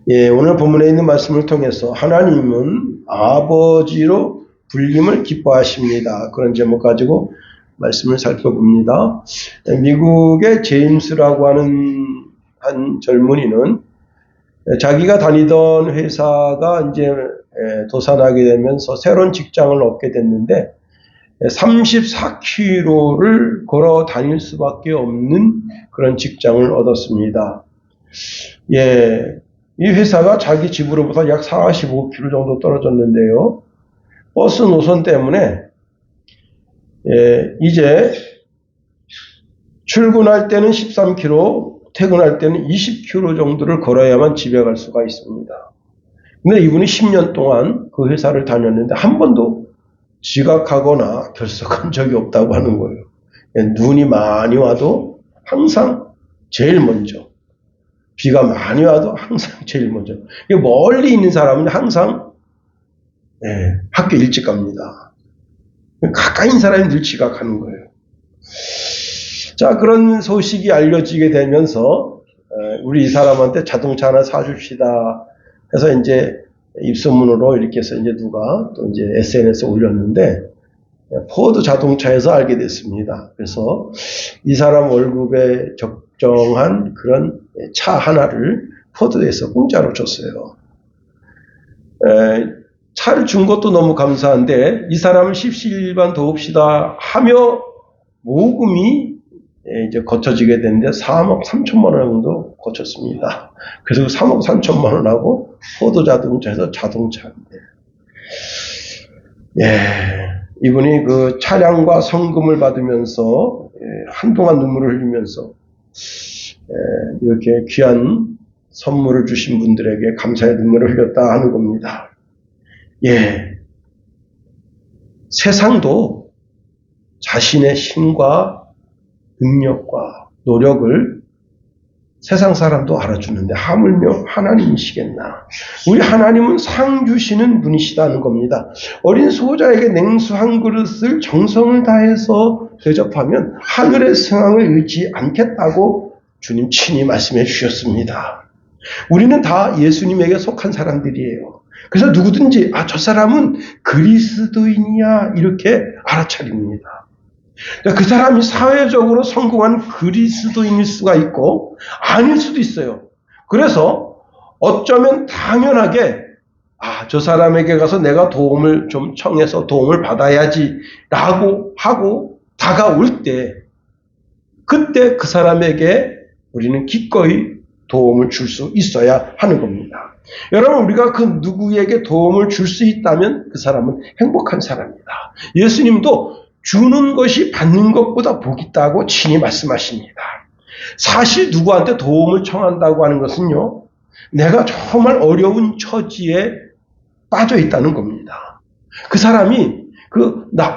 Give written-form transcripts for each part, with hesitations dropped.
예, 오늘 본문에 있는 말씀을 통해서 하나님은 아버지로 불림을 기뻐하십니다. 그런 제목 가지고 말씀을 살펴봅니다. 미국의 제임스라고 하는 한 젊은이는 자기가 다니던 회사가 이제 도산하게 되면서 새로운 직장을 얻게 됐는데 34km를 걸어 다닐 수밖에 없는 그런 직장을 얻었습니다. 예, 이 회사가 자기 집으로부터 약 45km 정도 떨어졌는데요. 버스 노선 때문에 이제 출근할 때는 13km, 퇴근할 때는 20km 정도를 걸어야만 집에 갈 수가 있습니다. 근데 이분이 10년 동안 그 회사를 다녔는데 한 번도 지각하거나 결석한 적이 없다고 하는 거예요. 눈이 많이 와도 항상 제일 먼저, 비가 많이 와도 항상 제일 먼저. 멀리 있는 사람은 항상 학교 일찍 갑니다. 가까이 있는 사람이 늘 지각하는 거예요. 자, 그런 소식이 알려지게 되면서 우리 이 사람한테 자동차 하나 사줍시다 해서 이제 입소문으로 이렇게 해서 이제 누가 또 이제 SNS에 올렸는데 포드 자동차에서 알게 됐습니다. 그래서 이 사람 월급에 적정한 그런 차 하나를 포드에서 공짜로 줬어요. 차를 준 것도 너무 감사한데 이 사람을 십시일반 도웁시다 하며 모금이 이제 거쳐지게 됐는데 3억 3천만 원 정도 거쳤습니다. 그래서 3억 3천만 원하고 포드 자동차에서 자동차인데, 이분이 그 차량과 성금을 받으면서 한동안 눈물을 흘리면서 이렇게 귀한 선물을 주신 분들에게 감사의 눈물을 흘렸다 하는 겁니다. 세상도 자신의 힘과 능력과 노력을 세상 사람도 알아주는데 하물며 하나님이시겠나. 우리 하나님은 상 주시는 분이시다는 겁니다. 어린 소자에게 냉수 한 그릇을 정성을 다해서 대접하면 하늘의 승왕을 잃지 않겠다고 주님 친히 말씀해 주셨습니다. 우리는 다 예수님에게 속한 사람들이에요. 그래서 누구든지 저 사람은 그리스도인이야 이렇게 알아차립니다. 그 사람이 사회적으로 성공한 그리스도인일 수가 있고 아닐 수도 있어요. 그래서 어쩌면 당연하게 저 사람에게 가서 내가 도움을 좀 청해서 도움을 받아야지 라고 하고 다가올 때 그때 그 사람에게 우리는 기꺼이 도움을 줄 수 있어야 하는 겁니다. 여러분, 우리가 그 누구에게 도움을 줄 수 있다면 그 사람은 행복한 사람입니다. 예수님도 주는 것이 받는 것보다 복이 있다고 친히 말씀하십니다. 사실 누구한테 도움을 청한다고 하는 것은요, 내가 정말 어려운 처지에 빠져 있다는 겁니다. 그 사람이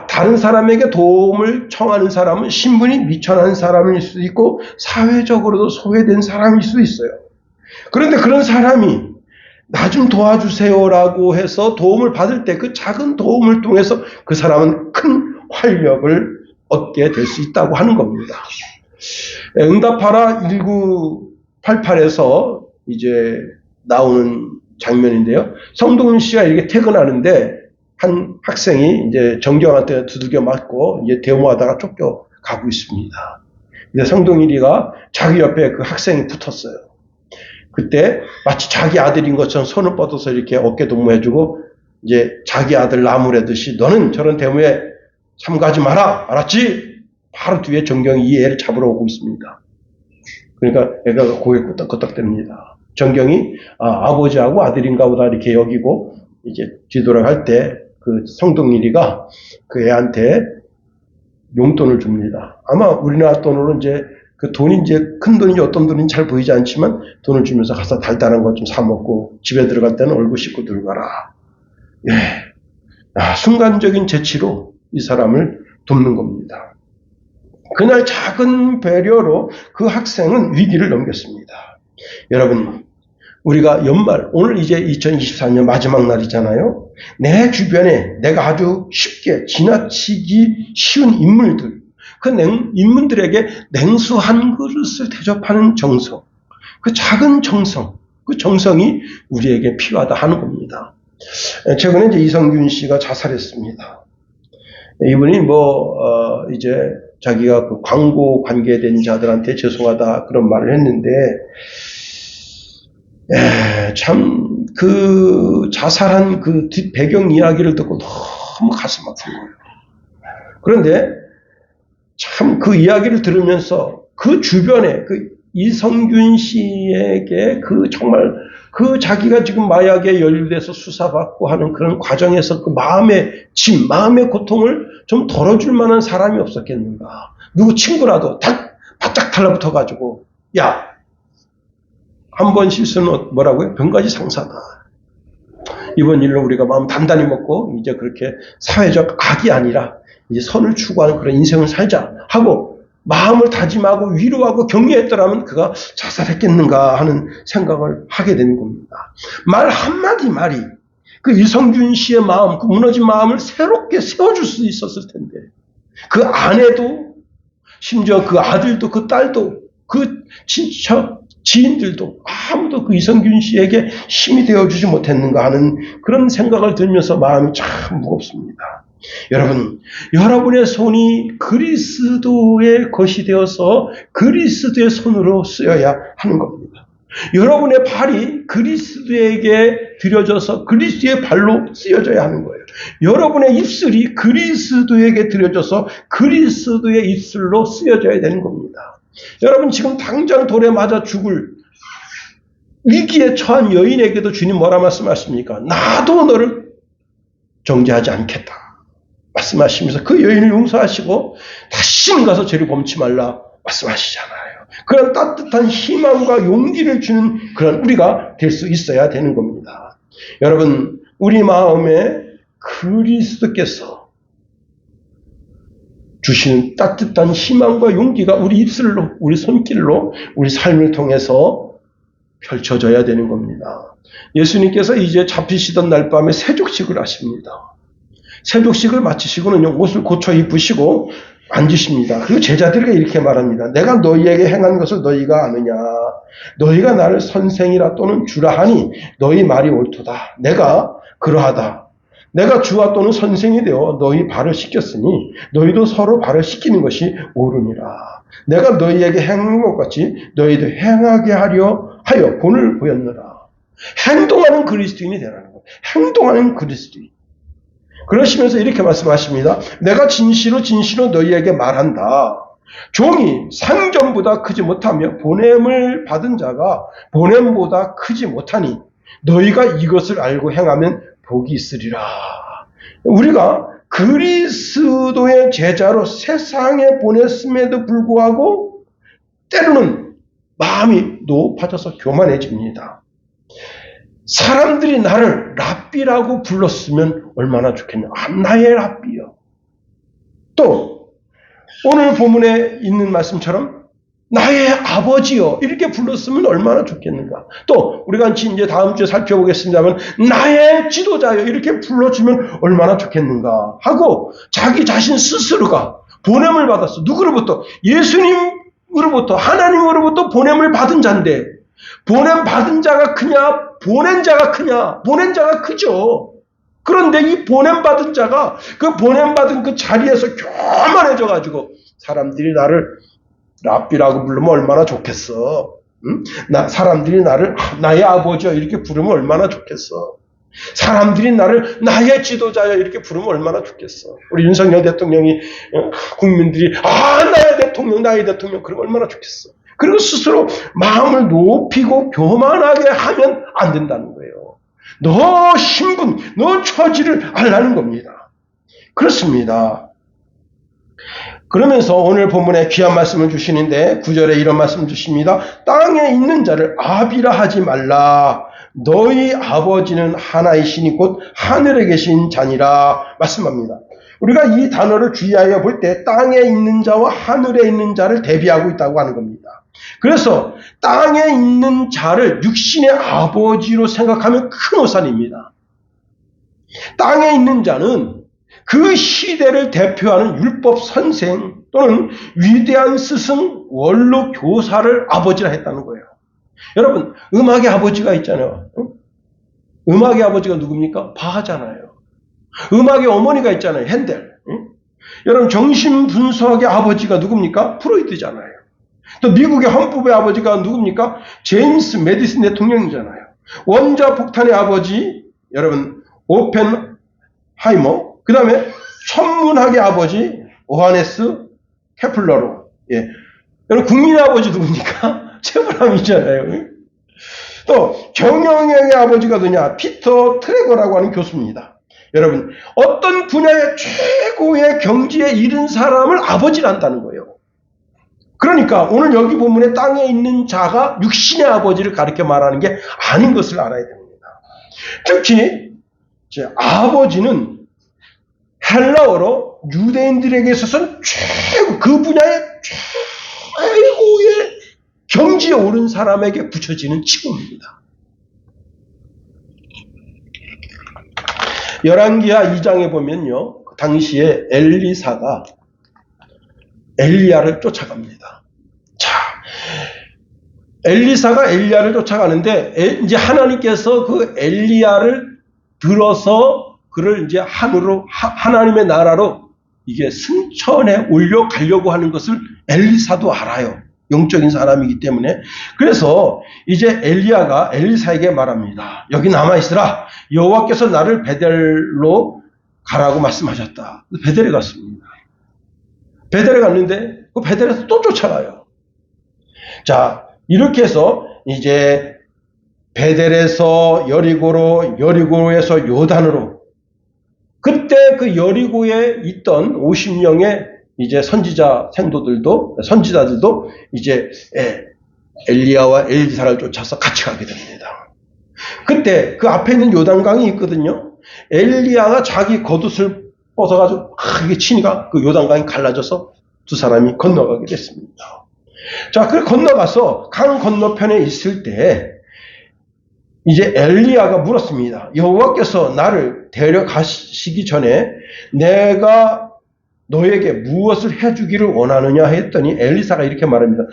다른 사람에게 도움을 청하는 사람은 신분이 미천한 사람일 수도 있고 사회적으로도 소외된 사람일 수도 있어요. 그런데 그런 사람이 나 좀 도와주세요라고 해서 도움을 받을 때 그 작은 도움을 통해서 그 사람은 큰 활력을 얻게 될 수 있다고 하는 겁니다. 응답하라 1988에서 이제 나오는 장면인데요. 성동윤 씨가 이렇게 퇴근하는데 한 학생이 이제 정경한테 두들겨 맞고 이제 데모하다가 쫓겨가고 있습니다. 근데 성동일이가 자기 옆에 그 학생이 붙었어요. 그때 마치 자기 아들인 것처럼 손을 뻗어서 이렇게 어깨 동무해주고 이제 자기 아들 나무라듯이 너는 저런 데모에 참가하지 마라, 알았지? 바로 뒤에 정경이 이 애를 잡으러 오고 있습니다. 그러니까 애가 고개 끄덕끄덕댑니다. 정경이 아버지하고 아들인가 보다 이렇게 여기고 이제 뒤돌아갈 때 그 성동일이가 그 애한테 용돈을 줍니다. 아마 우리나라 돈으로 이제 그 돈이 이제 큰 돈인지 어떤 돈인지 잘 보이지 않지만 돈을 주면서 가서 달달한 것 좀 사 먹고 집에 들어갈 때는 얼굴 씻고 들어가라. 순간적인 재치로 이 사람을 돕는 겁니다. 그날 작은 배려로 그 학생은 위기를 넘겼습니다. 여러분, 우리가 연말, 오늘 이제 2024년 마지막 날이잖아요. 내 주변에 내가 아주 쉽게 지나치기 쉬운 인물들, 그 인물들에게 냉수 한 그릇을 대접하는 정성, 그 작은 정성, 그 정성이 우리에게 필요하다 하는 겁니다. 최근에 이제 이성균 씨가 자살했습니다. 이분이 이제 자기가 그 광고 관계된 자들한테 죄송하다 그런 말을 했는데, 참 그 자살한 그 뒷 배경 이야기를 듣고 너무 가슴 아픈 거예요. 그런데 참 그 이야기를 들으면서 그 주변에 그 이성균 씨에게 그 정말 그 자기가 지금 마약에 연루돼서 수사받고 하는 그런 과정에서 그 마음의 짐, 마음의 고통을 좀 덜어줄 만한 사람이 없었겠는가. 누구 친구라도 바짝 달라붙어가지고, 야, 한 번 실수는 뭐라고요? 병가지 상사다. 이번 일로 우리가 마음 단단히 먹고 이제 그렇게 사회적 악이 아니라 이제 선을 추구하는 그런 인생을 살자 하고 마음을 다짐하고 위로하고 격려했더라면 그가 자살했겠는가 하는 생각을 하게 되는 겁니다. 말 한마디 말이 그 이성균 씨의 마음, 그 무너진 마음을 새롭게 세워줄 수 있었을 텐데, 그 아내도 심지어 그 아들도 그 딸도 그 친척 지인들도 아무도 그 이성균 씨에게 힘이 되어주지 못했는가 하는 그런 생각을 들면서 마음이 참 무겁습니다. 여러분, 여러분의 손이 그리스도의 것이 되어서 그리스도의 손으로 쓰여야 하는 겁니다. 여러분의 발이 그리스도에게 드려져서 그리스도의 발로 쓰여져야 하는 거예요. 여러분의 입술이 그리스도에게 드려져서 그리스도의 입술로 쓰여져야 되는 겁니다. 여러분, 지금 당장 돌에 맞아 죽을 위기에 처한 여인에게도 주님 뭐라 말씀하십니까? 나도 너를 정죄하지 않겠다 말씀하시면서 그 여인을 용서하시고 다시는 가서 죄를 범치 말라 말씀하시잖아요. 그런 따뜻한 희망과 용기를 주는 그런 우리가 될 수 있어야 되는 겁니다. 여러분, 우리 마음에 그리스도께서 주시는 따뜻한 희망과 용기가 우리 입술로, 우리 손길로, 우리 삶을 통해서 펼쳐져야 되는 겁니다. 예수님께서 이제 잡히시던 날 밤에 세족식을 하십니다. 세족식을 마치시고는 옷을 고쳐 입으시고 앉으십니다. 그리고 제자들에게 이렇게 말합니다. 내가 너희에게 행한 것을 너희가 아느냐? 너희가 나를 선생이라 또는 주라 하니 너희 말이 옳도다. 내가 그러하다. 내가 주와 또는 선생이 되어 너희 발을 씻겼으니 너희도 서로 발을 씻기는 것이 옳으니라. 내가 너희에게 행한 것 같이 너희도 행하게 하려 하여 본을 보였노라. 행동하는 그리스도인이 되라는 거예요. 행동하는 그리스도인. 그러시면서 이렇게 말씀하십니다. 내가 진실로 너희에게 말한다. 종이 상전보다 크지 못하며 보냄을 받은 자가 보냄보다 크지 못하니 너희가 이것을 알고 행하면 복이 있으리라. 우리가 그리스도의 제자로 세상에 보냈음에도 불구하고 때로는 마음이 높아져서 교만해집니다. 사람들이 나를 랍비라고 불렀으면 얼마나 좋겠냐. 나의 랍비요. 또 오늘 본문에 있는 말씀처럼 나의 아버지요 이렇게 불렀으면 얼마나 좋겠는가. 또 우리가 이제 다음 주에 살펴보겠습니다만 나의 지도자요 이렇게 불러주면 얼마나 좋겠는가 하고 자기 자신 스스로가 보냄을 받았어. 누구로부터? 예수님으로부터, 하나님으로부터 보냄을 받은 자인데 보냄 받은 자가 크냐 보낸 자가 크냐? 보낸 자가 크죠. 그런데 이 보냄 받은 자가 그 보냄 받은 그 자리에서 교만해져 가지고 사람들이 나를 랍비라고 부르면 얼마나 좋겠어. 응? 사람들이 나를 나의 아버지요 이렇게 부르면 얼마나 좋겠어. 사람들이 나를 나의 지도자요 이렇게 부르면 얼마나 좋겠어. 우리 윤석열 대통령이 국민들이 나의 대통령 그러면 얼마나 좋겠어. 그리고 스스로 마음을 높이고 교만하게 하면 안 된다는 거예요. 너 신분, 너 처지를 알라는 겁니다. 그렇습니다. 그러면서 오늘 본문에 귀한 말씀을 주시는데 9절에 이런 말씀을 주십니다. 땅에 있는 자를 아비라 하지 말라. 너희 아버지는 하나이시니 곧 하늘에 계신 자니라 말씀합니다. 우리가 이 단어를 주의하여 볼 때 땅에 있는 자와 하늘에 있는 자를 대비하고 있다고 하는 겁니다. 그래서 땅에 있는 자를 육신의 아버지로 생각하면 큰 오산입니다. 땅에 있는 자는 그 시대를 대표하는 율법 선생 또는 위대한 스승 원로 교사를 아버지라 했다는 거예요. 여러분, 음악의 아버지가 있잖아요. 음악의 아버지가 누굽니까? 바하잖아요. 음악의 어머니가 있잖아요. 핸델. 여러분, 정신분석의 아버지가 누굽니까? 프로이트잖아요. 또 미국의 헌법의 아버지가 누굽니까? 제임스 메디슨 대통령이잖아요. 원자폭탄의 아버지, 여러분, 오펜하이머. 그 다음에 천문학의 아버지, 오하네스 케플러로. 예. 여러분, 국민의 아버지 누굽니까? 체브람이잖아요. 또 경영의 아버지가 누냐? 피터 트레거라고 하는 교수입니다. 여러분, 어떤 분야의 최고의 경지에 이른 사람을 아버지란다는 거예요. 그러니까 오늘 여기 본문에 땅에 있는 자가 육신의 아버지를 가리켜 말하는 게 아닌 것을 알아야 됩니다. 특히 아버지는 헬라어로 유대인들에게 있어서는 최고, 그 분야의 최고의 경지에 오른 사람에게 붙여지는 칭호입니다. 열왕기하 2장에 보면요, 당시에 엘리사가 엘리야를 쫓아갑니다. 자, 엘리사가 엘리야를 쫓아가는데 이제 하나님께서 그 엘리야를 들어서 그를 이제 하나님의 나라로 이게 승천에 올려가려고 하는 것을 엘리사도 알아요. 영적인 사람이기 때문에. 그래서 이제 엘리야가 엘리사에게 말합니다. 여기 남아있으라. 여호와께서 나를 베델로 가라고 말씀하셨다. 베델에 갔습니다. 베델에 갔는데 그 베델에서 또 쫓아가요. 자, 이렇게 해서 이제 베델에서 여리고로, 여리고에서 요단으로, 그때 그 여리고에 있던 50명의 이제 선지자들도 이제 엘리야와 엘리사를 쫓아서 같이 가게 됩니다. 그때 그 앞에 있는 요단강이 있거든요. 엘리야가 자기 겉옷을 벗어가지고 크게 치니까 그 요단강이 갈라져서 두 사람이 건너가게 됐습니다. 자, 그 건너가서 강 건너편에 있을 때 이제 엘리야가 물었습니다. 여호와께서 나를 데려가시기 전에 내가 너에게 무엇을 해주기를 원하느냐 했더니 엘리사가 이렇게 말합니다.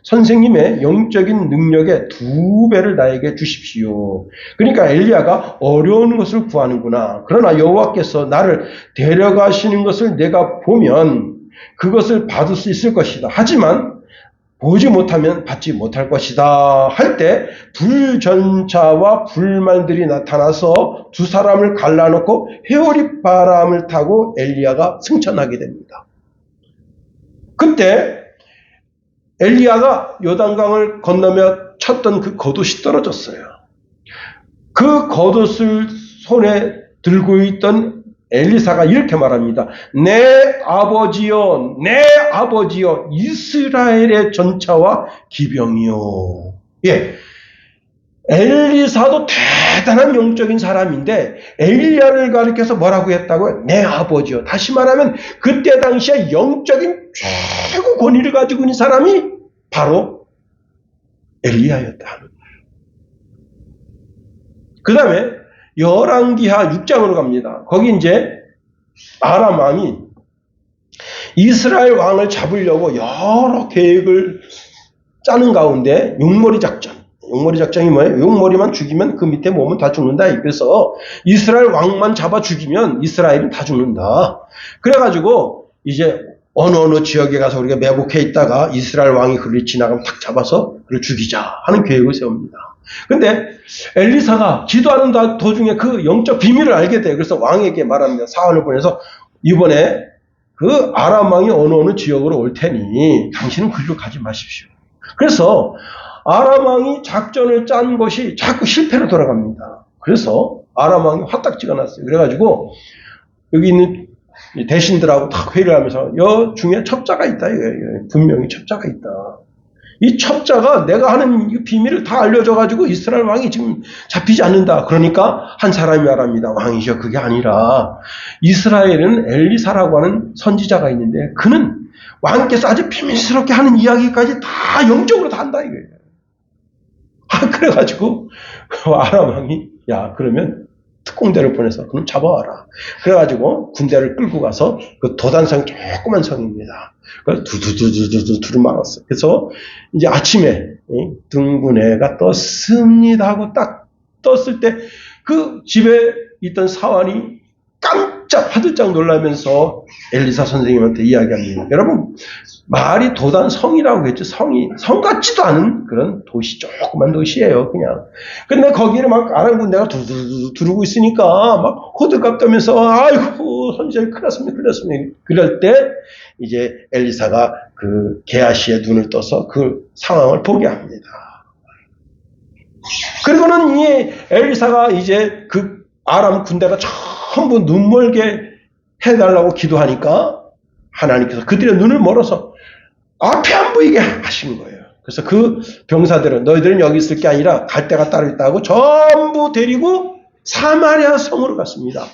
선생님의 영적인 능력의 2배를 나에게 주십시오. 그러니까 엘리야가 어려운 것을 구하는구나. 그러나 여호와께서 나를 데려가시는 것을 내가 보면 그것을 받을 수 있을 것이다. 하지만 보지 못하면 받지 못할 것이다. 할 때 불전차와 불말들이 나타나서 두 사람을 갈라놓고 회오리 바람을 타고 엘리야가 승천하게 됩니다. 그때 엘리야가 요단강을 건너며 쳤던 그 겉옷이 떨어졌어요. 그 겉옷을 손에 들고 있던 엘리사가 이렇게 말합니다. 내 아버지여, 내 아버지여, 이스라엘의 전차와 기병이요. 예. 엘리사도 대단한 영적인 사람인데 엘리야를 가리켜서 뭐라고 했다고요? 내 아버지요. 다시 말하면 그때 당시에 영적인 최고 권위를 가지고 있는 사람이 바로 엘리야였다 하는 거예요. 그 다음에 열왕기하 6장으로 갑니다. 거기 이제 아람 왕이 이스라엘 왕을 잡으려고 여러 계획을 짜는 가운데 용머리 작전이 뭐예요? 용머리만 죽이면 그 밑에 몸은 다 죽는다. 그래서 이스라엘 왕만 잡아 죽이면 이스라엘은 다 죽는다. 그래가지고 이제 어느 지역에 가서 우리가 매복해 있다가 이스라엘 왕이 그를 지나가면 탁 잡아서 그를 죽이자 하는 계획을 세웁니다. 근데 엘리사가 기도하는 도중에 그 영적 비밀을 알게 돼요. 그래서 왕에게 말합니다. 사원을 보내서 이번에 그 아람 왕이 어느 지역으로 올 테니 당신은 그리로 가지 마십시오. 그래서 아람 왕이 작전을 짠 것이 자꾸 실패로 돌아갑니다. 그래서 아람 왕이 화딱지가 났어요. 그래가지고 여기 있는 대신들하고 탁 회의를 하면서 여 중에 첩자가 있다. 분명히 첩자가 있다. 이 첩자가 내가 하는 이 비밀을 다 알려줘가지고 이스라엘 왕이 지금 잡히지 않는다. 그러니까 한 사람이 말합니다. 왕이셔, 그게 아니라 이스라엘은 엘리사라고 하는 선지자가 있는데 그는 왕께서 아주 비밀스럽게 하는 이야기까지 다 영적으로 다 한다 이거예요. 그래가지고 아람 왕이 야 그러면 특공대를 보내서 그럼 잡아와라. 그래가지고 군대를 끌고 가서 그 도단성 조그만 성입니다. 그래서 두두두두두두 막았어요. 그래서 이제 아침에 등분해가 떴습니다 하고 딱 떴을 때 그 집에 있던 사환이 깜짝 화들짝 놀라면서 엘리사 선생님한테 이야기합니다. 여러분, 말이 도단성이라고 했죠. 성 같지도 않은 그런 도시, 조그만 도시예요, 그냥. 근데 거기를 막 아람 군대가 두두두 두르고 있으니까 막 호들갑 떠면서, 아이고, 선지자님 큰일 났습니다, 큰일 났습니다. 그럴 때 이제 엘리사가 그 게하시의 눈을 떠서 그 상황을 보게 합니다. 그리고는 이 엘리사가 이제 그 아람 군대가 전부 눈멀게 해달라고 기도하니까 하나님께서 그들의 눈을 멀어서 앞에 안 보이게 하신 거예요. 그래서 그 병사들은 너희들은 여기 있을 게 아니라 갈 데가 따로 있다고 전부 데리고 사마리아 성으로 갔습니다.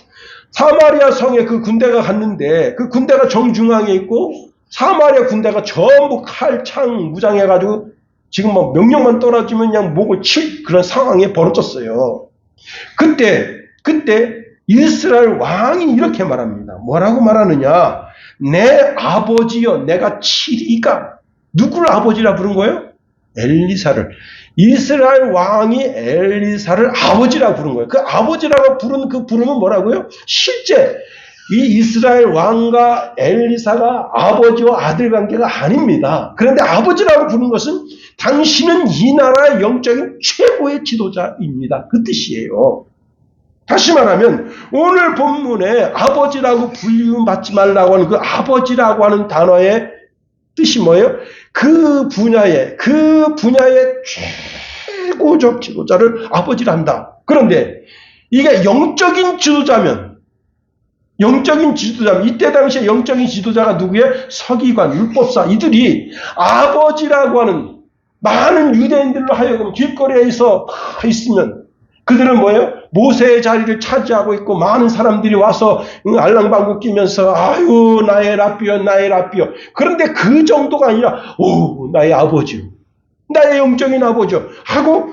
사마리아 성에 그 군대가 갔는데 그 군대가 정중앙에 있고 사마리아 군대가 전부 칼, 창, 무장해가지고 지금 뭐 명령만 떨어지면 그냥 목을 칠 그런 상황이 벌어졌어요. 그때 이스라엘 왕이 이렇게 말합니다. 뭐라고 말하느냐? 내 아버지여 내가 치리가. 누구를 아버지라 부른 거예요? 엘리사를. 이스라엘 왕이 엘리사를 아버지라 부른 거예요. 그 아버지라고 부른 그 부름은 뭐라고요? 실제 이 이스라엘 왕과 엘리사가 아버지와 아들 관계가 아닙니다. 그런데 아버지라고 부른 것은 당신은 이 나라의 영적인 최고의 지도자입니다. 그 뜻이에요. 다시 말하면 오늘 본문에 아버지라고 불림받지 말라고 하는 그 아버지라고 하는 단어의 뜻이 뭐예요? 그 분야의 최고적 지도자를 아버지라 한다. 그런데 이게 영적인 지도자면 이때 당시에 영적인 지도자가 누구예요? 서기관, 율법사 이들이 아버지라고 하는 많은 유대인들로 하여금 길거리에서 있으면 그들은 뭐예요? 모세의 자리를 차지하고 있고 많은 사람들이 와서 알랑방구 끼면서 아유 나의 라삐여 나의 라삐여. 그런데 그 정도가 아니라 오 나의 아버지요. 나의 영적인 아버지요. 하고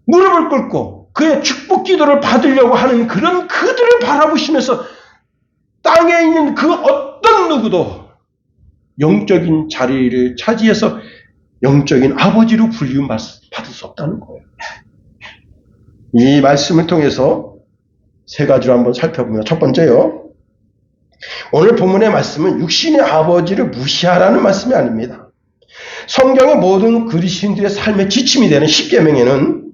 무릎을 꿇고 그의 축복 기도를 받으려고 하는 그런 그들을 바라보시면서 땅에 있는 그 어떤 누구도 영적인 자리를 차지해서 영적인 아버지로 불리움받을 수 없다는 거예요. 이 말씀을 통해서 세 가지로 한번 살펴보면 첫 번째요. 오늘 본문의 말씀은 육신의 아버지를 무시하라는 말씀이 아닙니다. 성경의 모든 그리스도인들의 삶의 지침이 되는 십계명에는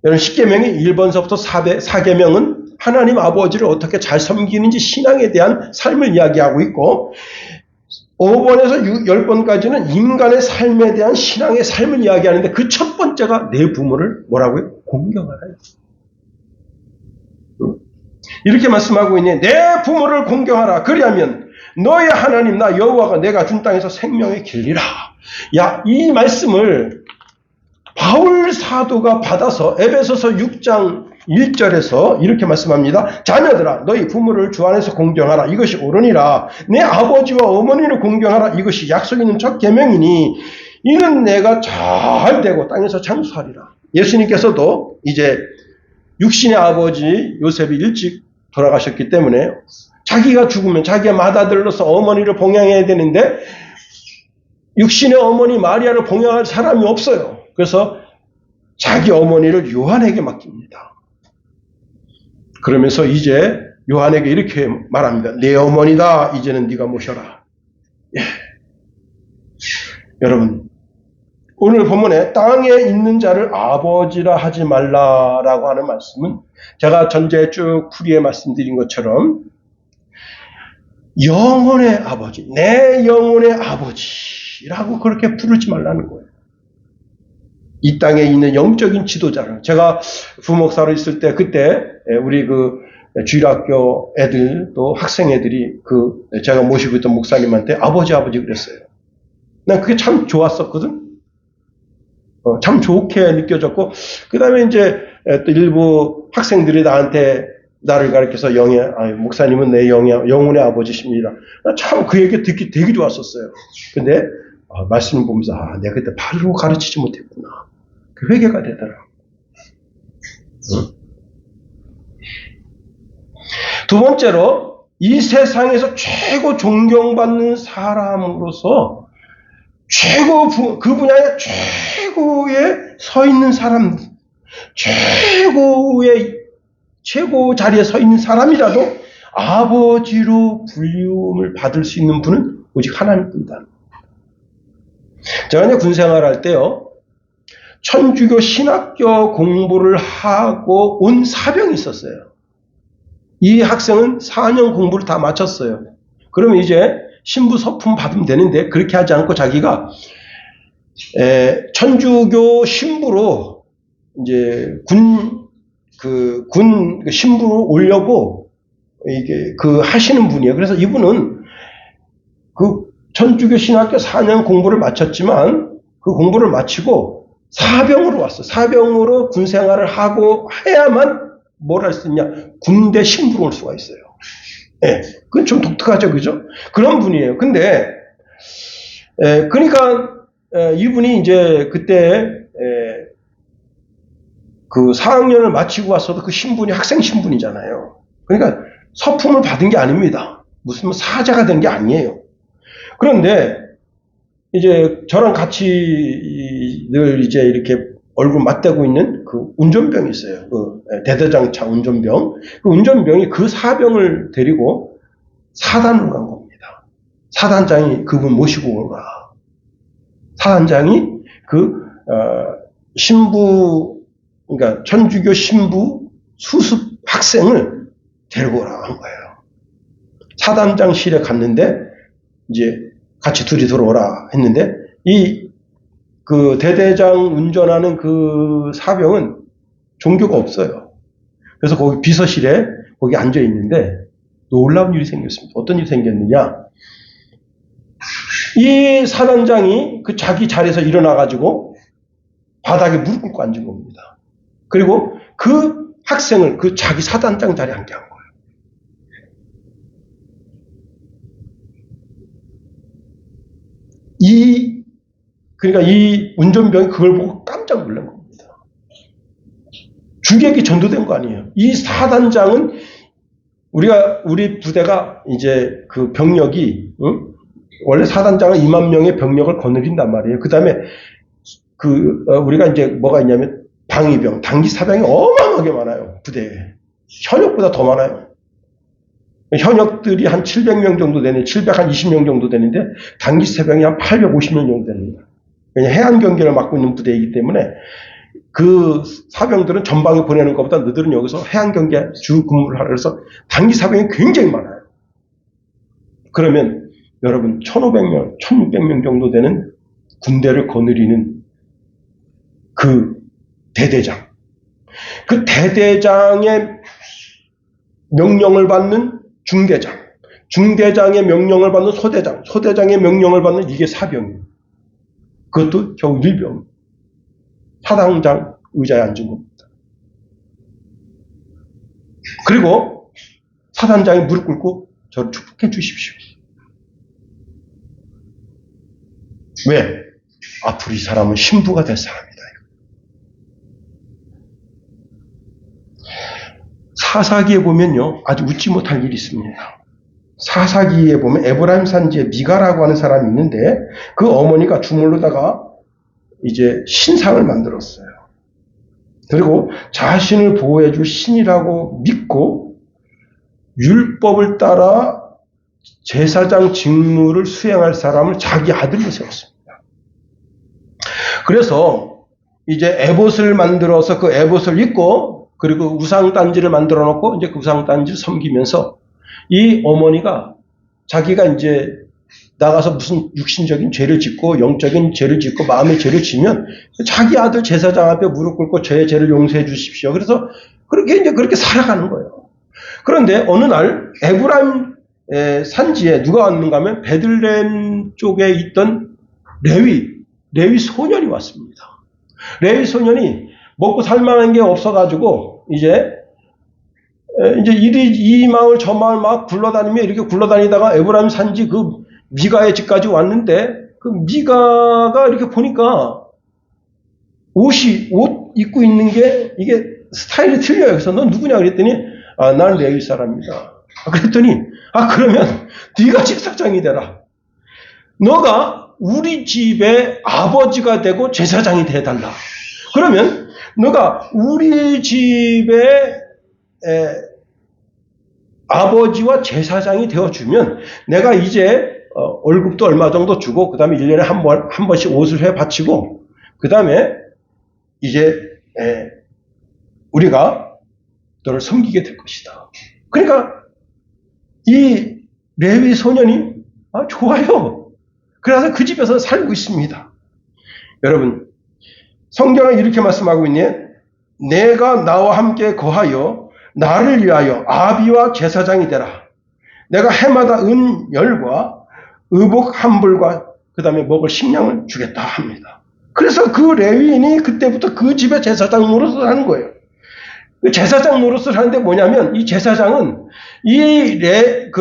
여러분 십계명의 1번서부터 4계명은 하나님 아버지를 어떻게 잘 섬기는지 신앙에 대한 삶을 이야기하고 있고 5번에서 10번까지는 인간의 삶에 대한 신앙의 삶을 이야기하는데 그 첫 번째가 내 부모를 뭐라고요? 공경하라. 이렇게 말씀하고 있네. 내 부모를 공경하라. 그리하면 너의 하나님 나 여호와가 내가 준 땅에서 생명의 길이라. 야, 이 말씀을 바울 사도가 받아서 에베소서 6장 1절에서 이렇게 말씀합니다. 자녀들아 너희 부모를 주 안에서 공경하라. 이것이 옳으니라. 내 아버지와 어머니를 공경하라. 이것이 약속 있는 첫 계명이니 이는 내가 잘 되고 땅에서 장수하리라. 예수님께서도 이제 육신의 아버지 요셉이 일찍 돌아가셨기 때문에 자기가 죽으면 자기가 맏아들로서 어머니를 봉양해야 되는데 육신의 어머니 마리아를 봉양할 사람이 없어요. 그래서 자기 어머니를 요한에게 맡깁니다. 그러면서 이제 요한에게 이렇게 말합니다. 내 어머니다. 이제는 네가 모셔라. 예. 여러분 오늘 본문에 땅에 있는 자를 아버지라 하지 말라라고 하는 말씀은 제가 전제 쭉 풀이에 말씀드린 것처럼 영혼의 아버지, 내 영혼의 아버지라고 그렇게 부르지 말라는 거예요. 이 땅에 있는 영적인 지도자를 제가 부목사로 있을 때 그때 우리 그 주일학교 애들 또 학생 애들이 그 제가 모시고 있던 목사님한테 아버지 그랬어요. 난 그게 참 좋았었거든. 참 좋게 느껴졌고 그 다음에 이제 또 일부 학생들이 나를 가르쳐서 목사님은 내 영혼의 아버지십니다. 참 그 얘기 듣기 되게 좋았었어요. 근데 말씀을 보면서 내가 그때 바로 가르치지 못했구나. 그 회개가 되더라. 두 번째로 이 세상에서 최고 존경받는 사람으로서 그 분야에 최고에 서 있는 사람, 최고 자리에 서 있는 사람이라도 아버지로 불리움을 받을 수 있는 분은 오직 하나님뿐이다. 제가 이제 군 생활할 때요, 천주교 신학교 공부를 하고 온 사병이 있었어요. 이 학생은 4년 공부를 다 마쳤어요. 그러면 이제 신부 서품 받으면 되는데 그렇게 하지 않고 자기가 천주교 신부로 이제 군 신부로 오려고 이게 하시는 분이에요. 그래서 이분은 천주교 신학교 4년 공부를 마쳤지만 그 공부를 마치고 사병으로 왔어. 사병으로 군 생활을 하고 해야만 뭘 할 수 있냐? 군대 신부로 올 수가 있어요. 예, 그건 좀 독특하죠, 그죠? 그런 분이에요. 근데, 그러니까, 이분이 이제 그때, 4학년을 마치고 왔어도 그 신분이 학생 신분이잖아요. 그러니까 서품을 받은 게 아닙니다. 무슨 사자가 된 게 아니에요. 그런데, 이제 저랑 같이 늘 이제 이렇게 얼굴 맞대고 있는 그 운전병이 있어요. 대대장차 운전병. 그 운전병이 그 사병을 데리고 사단으로 간 겁니다. 사단장이 그분 모시고 오라. 사단장이 신부, 그러니까 천주교 신부 수습 학생을 데리고 오라 한 거예요. 사단장실에 갔는데 이제 같이 둘이 들어오라 했는데 대대장 운전하는 그 사병은 종교가 없어요. 그래서 거기 비서실에 거기 앉아 있는데 놀라운 일이 생겼습니다. 어떤 일이 생겼느냐? 이 사단장이 자기 자리에서 일어나가지고 바닥에 무릎 꿇고 앉은 겁니다. 그리고 그 학생을 자기 사단장 자리에 앉게 한 거예요. 그러니까 이 운전병이 그걸 보고 깜짝 놀란 겁니다. 주객이 전도된 거 아니에요. 이 사단장은 우리 부대가 이제 그 병력이, 원래 사단장은 2만 명의 병력을 거느린단 말이에요. 그 다음에 우리가 이제 뭐가 있냐면 방위병, 단기사병이 어마어마하게 많아요. 부대에. 현역보다 더 많아요. 현역들이 한 700명 정도 되는, 720명 정도 되는데 단기사병이 한 850명 정도 됩니다. 왜냐하면 해안 경계를 맡고 있는 부대이기 때문에 그 사병들은 전방에 보내는 것보다 너희들은 여기서 해안 경계 주 근무를 하라 그래서 단기 사병이 굉장히 많아요. 그러면 여러분 1,500명, 1,600명 정도 되는 군대를 거느리는 그 대대장, 그 대대장의 명령을 받는 중대장, 중대장의 명령을 받는 소대장, 소대장의 명령을 받는 이게 사병이에요. 그것도 겨우 일병. 사단장 의자에 앉은 겁니다. 그리고 사단장이 무릎 꿇고 저를 축복해 주십시오. 왜? 앞으로 이 사람은 신부가 될 사람이다. 사사기에 보면요, 아주 웃지 못할 일이 있습니다. 사사기에 보면 에브라임 산지에 미가라고 하는 사람이 있는데 그 어머니가 주물르다가 이제 신상을 만들었어요. 그리고 자신을 보호해줄 신이라고 믿고 율법을 따라 제사장 직무를 수행할 사람을 자기 아들로 세웠습니다. 그래서 이제 에봇을 만들어서 그 에봇을 입고 그리고 우상단지를 만들어 놓고 이제 그 우상단지를 섬기면서 이 어머니가 자기가 이제 나가서 무슨 육신적인 죄를 짓고 영적인 죄를 짓고 마음의 죄를 지면 자기 아들 제사장 앞에 무릎 꿇고 저의 죄를 용서해 주십시오. 그래서 그렇게 살아가는 거예요. 그런데 어느 날 에브라임 산지에 누가 왔는가 하면 베들레헴 쪽에 있던 레위 소년이 왔습니다. 레위 소년이 먹고 살만한 게 없어가지고 이제 이 마을 저 마을 막 굴러다니며 이렇게 굴러다니다가 에브라임 산지 그 미가의 집까지 왔는데 그 미가가 이렇게 보니까 옷 입고 있는 게 이게 스타일이 틀려요. 그래서 넌 누구냐 그랬더니 난 레위 사람이다. 그랬더니 그러면 네가 제사장이 되라. 너가 우리 집의 아버지가 되고 제사장이 되어달라. 그러면 너가 우리 집의 아버지와 제사장이 되어주면 내가 이제 월급도 얼마 정도 주고 그 다음에 1년에 한 번씩 옷을 해 바치고 그 다음에 이제 우리가 너를 섬기게 될 것이다. 그러니까 이 레위 소년이 좋아요. 그래서 그 집에서 살고 있습니다. 여러분, 성경은 이렇게 말씀하고 있네. 내가 나와 함께 거하여 나를 위하여 아비와 제사장이 되라. 내가 해마다 은열과 의복 한 불과 그 다음에 먹을 식량을 주겠다 합니다. 그래서 그 레위인이 그때부터 그 집의 제사장 노릇을 하는 거예요. 그 제사장 노릇을 하는데 뭐냐면 이 제사장은 이제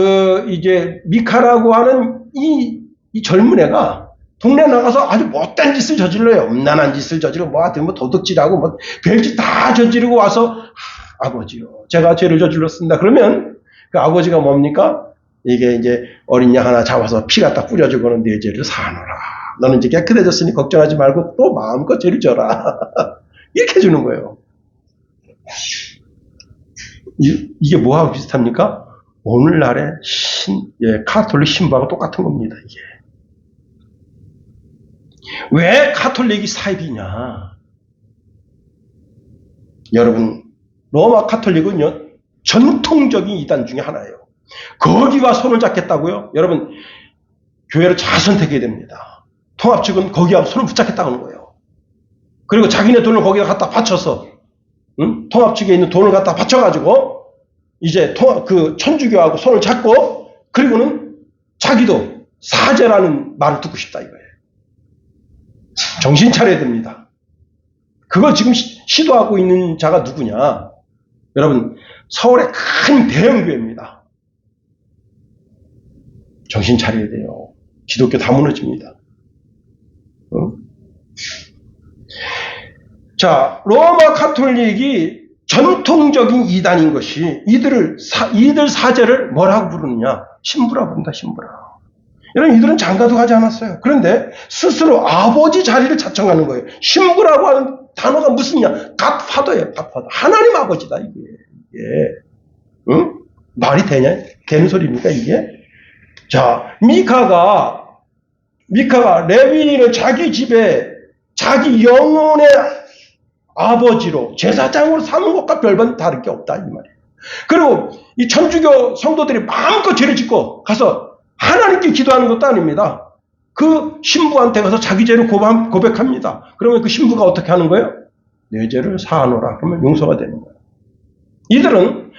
미카라고 하는 이 젊은 애가 동네 나가서 아주 못된 짓을 저질러요. 음란한 짓을 저지르고 하여튼 도둑질하고 별짓 다 저지르고 와서 아버지요, 제가 죄를 저질렀습니다. 그러면 그 아버지가 뭡니까? 이게 이제 어린 양 하나 잡아서 피 갖다 뿌려주고는 네 죄를 사하노라. 너는 이제 깨끗해졌으니 걱정하지 말고 또 마음껏 죄를 져라. 이렇게 해주는 거예요. 이게 뭐하고 비슷합니까? 오늘날의 카톨릭 신부하고 똑같은 겁니다, 이게. 왜 카톨릭이 사입이냐? 여러분, 로마 카톨릭은요, 전통적인 이단 중에 하나예요. 거기와 손을 잡겠다고요? 여러분, 교회를 잘 선택해야 됩니다. 통합 측은 거기와 손을 붙잡겠다고 하는 거예요. 그리고 자기네 돈을 거기다 갖다 바쳐서, 통합 측에 있는 돈을 갖다 바쳐가지고, 이제 그 천주교하고 손을 잡고, 그리고는 자기도 사제라는 말을 듣고 싶다 이거예요. 정신 차려야 됩니다. 그걸 지금 시도하고 있는 자가 누구냐? 여러분, 서울의 큰 대형교회입니다. 정신 차려야 돼요. 기독교 다 무너집니다. 자, 로마 카톨릭이 전통적인 이단인 것이 이들 사제를 뭐라고 부르느냐? 신부라 부른다, 신부라. 여러분, 이들은 장가도 가지 않았어요. 그런데 스스로 아버지 자리를 자청하는 거예요. 신부라고 하는 단어가 무슨냐? 갓파더예요, 갓파더. 하나님 아버지다, 이게. 응? 말이 되냐? 되는 소리입니까, 이게? 자, 미카가 레위인을 자기 집에 자기 영혼의 아버지로 제사장으로 삼은 것과 별반 다를 게 없다, 이 말이에요. 그리고 이 천주교 성도들이 마음껏 죄를 짓고 가서 하나님께 기도하는 것도 아닙니다. 그 신부한테 가서 자기 죄를 고백합니다. 그러면 그 신부가 어떻게 하는 거예요? 내 죄를 사하노라. 그러면 용서가 되는 거예요. 이들은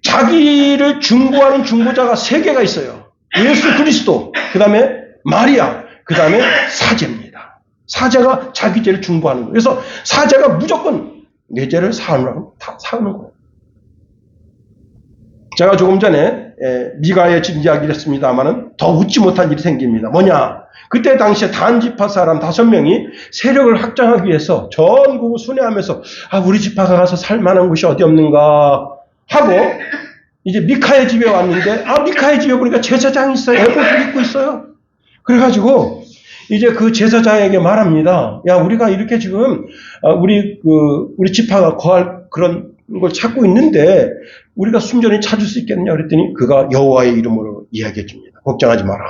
자기를 중보하는 중보자가 3개가 있어요. 예수 그리스도, 그 다음에 마리아, 그 다음에 사제입니다. 사제가 자기 죄를 중보하는 거예요. 그래서 사제가 무조건 내 죄를 사하노라고 다 사하는 거예요. 제가 조금 전에 미가의 집 이야기를 했습니다만은 더 웃지 못한 일이 생깁니다. 뭐냐? 그때 당시에 단지파 사람 5명이 세력을 확장하기 위해서 전국을 순회하면서 우리 지파가 가서 살만한 곳이 어디 없는가 하고 이제 미카의 집에 왔는데 미카의 집에 보니까 제사장이 있어요. 에봇을 입고 있어요. 그래가지고 이제 그 제사장에게 말합니다. 야, 우리가 이렇게 지금 우리 지파가 거할 그런 걸 찾고 있는데 우리가 순전히 찾을 수 있겠느냐 그랬더니 그가 여호와의 이름으로 이야기해 줍니다. 걱정하지 마라.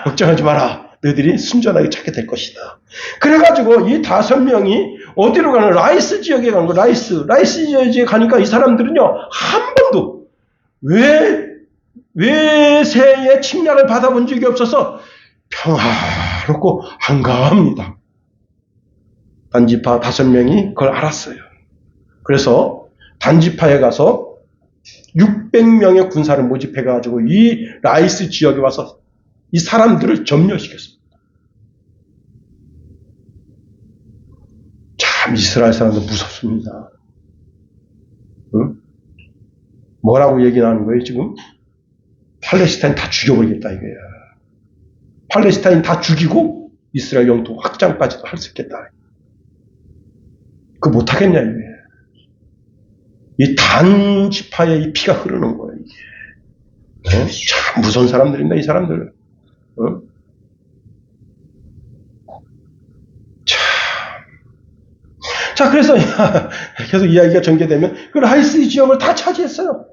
걱정하지 마라. 너희들이 순전하게 찾게 될 것이다. 그래가지고 이 5명이 어디로 가는 라이스 지역에 간 거. 라이스 지역에 가니까 이 사람들은요 한 번도 외세의 침략을 받아본 적이 없어서 평화롭고 한가합니다. 단지파 5명이 그걸 알았어요. 그래서 단지파에 가서 600명의 군사를 모집해가지고 이 라이스 지역에 와서 이 사람들을 점령시켰습니다. 참 이스라엘 사람들 무섭습니다. 응? 뭐라고 얘기하는 거예요 지금? 팔레스타인 다 죽여버리겠다 이거야. 팔레스타인 다 죽이고 이스라엘 영토 확장까지도 할 수 있겠다. 그거 못하겠냐 이거야. 이 단 지파에 이 피가 흐르는 거예요. 참 무서운 사람들입니다, 이 사람들. 자, 그래서 계속 이야기가 전개되면 그 라이스 지역을 다 차지했어요.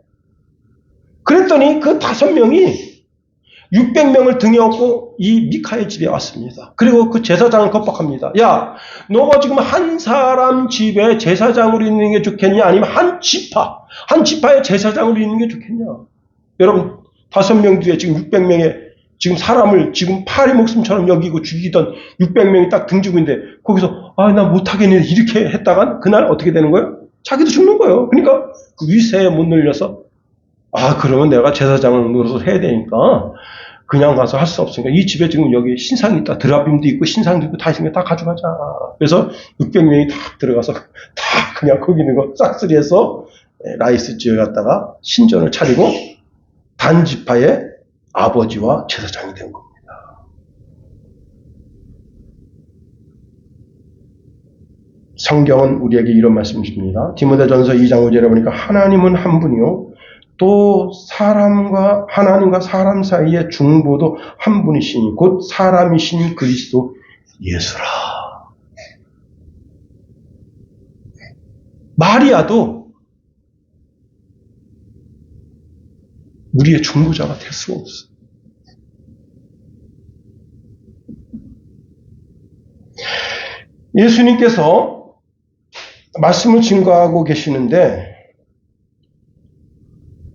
그랬더니 그 5명이 600명을 등에 업고 이 미카의 집에 왔습니다. 그리고 그 제사장을 겁박합니다. 야, 너가 지금 한 사람 집에 제사장으로 있는 게 좋겠냐? 아니면 한 지파의 제사장으로 있는 게 좋겠냐? 여러분, 5명 뒤에 지금 600명의 지금 사람을 지금 파리 목숨처럼 여기고 죽이던 600명이 딱 등지고 있는데 거기서 나 못하겠네 이렇게 했다간 그날 어떻게 되는 거예요? 자기도 죽는 거예요. 그러니까 그 위세에 못 눌려서 그러면 내가 제사장을 노릇을 해야 되니까 그냥 가서 할 수 없으니까 이 집에 지금 여기 신상이 있다. 드라빔도 있고 신상도 있고 다 있으니까 다 가져가자. 그래서 600명이 다 들어가서 다 그냥 거기 있는 거 싹쓸이해서 라이스 지역에 갔다가 신전을 차리고 단지파의 아버지와 제사장이 된 겁니다. 성경은 우리에게 이런 말씀을 줍니다. 디모데전서 2장 5절에 보니까 하나님은 한 분이요 또 하나님과 사람 사이의 중보도 한 분이시니 곧 사람이신 그리스도 예수라. 마리아도 우리의 중보자가 될 수가 없어. 예수님께서 말씀을 증거하고 계시는데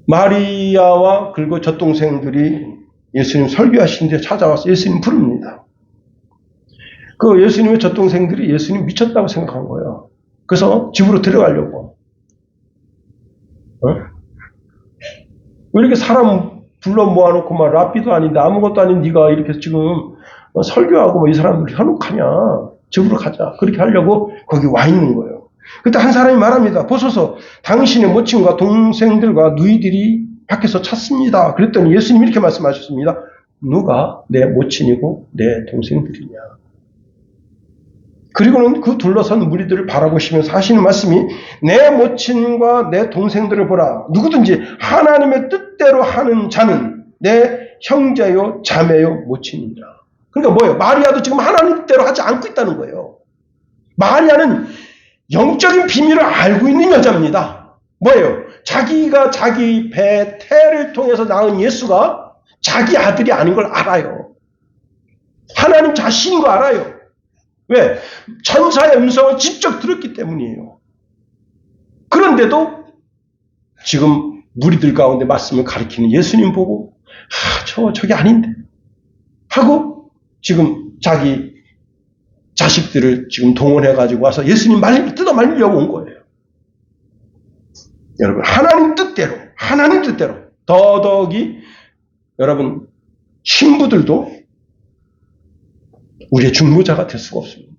마리아와 그리고 젖동생들이 예수님 설교하신 데 찾아와서 예수님 부릅니다. 그 예수님의 젖동생들이 예수님 미쳤다고 생각한 거예요. 그래서 집으로 들어가려고. 왜 이렇게 사람 불러 모아놓고 막 랍비도 아닌데 아무것도 아닌 네가 이렇게 지금 설교하고 이 사람들 현혹하냐. 집으로 가자. 그렇게 하려고 거기 와 있는 거예요. 그때 한 사람이 말합니다. 보소서 당신의 모친과 동생들과 누이들이 밖에서 찾습니다. 그랬더니 예수님이 이렇게 말씀하셨습니다. 누가 내 모친이고 내 동생들이냐. 그리고는 그 둘러선 무리들을 바라보시면서 하시는 말씀이 내 모친과 내 동생들을 보라. 누구든지 하나님의 뜻대로 하는 자는 내 형제요 자매요 모친이라. 그러니까 뭐예요? 마리아도 지금 하나님 뜻대로 하지 않고 있다는 거예요. 마리아는 영적인 비밀을 알고 있는 여자입니다. 뭐예요? 자기가 자기 배 태를 통해서 낳은 예수가 자기 아들이 아닌 걸 알아요. 하나님 자신인 거 알아요. 왜? 천사의 음성을 직접 들었기 때문이에요. 그런데도 지금 무리들 가운데 말씀을 가리키는 예수님 보고 저게 아닌데 하고 지금 자기 자식들을 지금 동원해가지고 와서 예수님 말씀을 뜯어 말리려고 온 거예요. 여러분 하나님 뜻대로 더더욱이 여러분 신부들도 우리의 중보자가 될 수가 없습니다.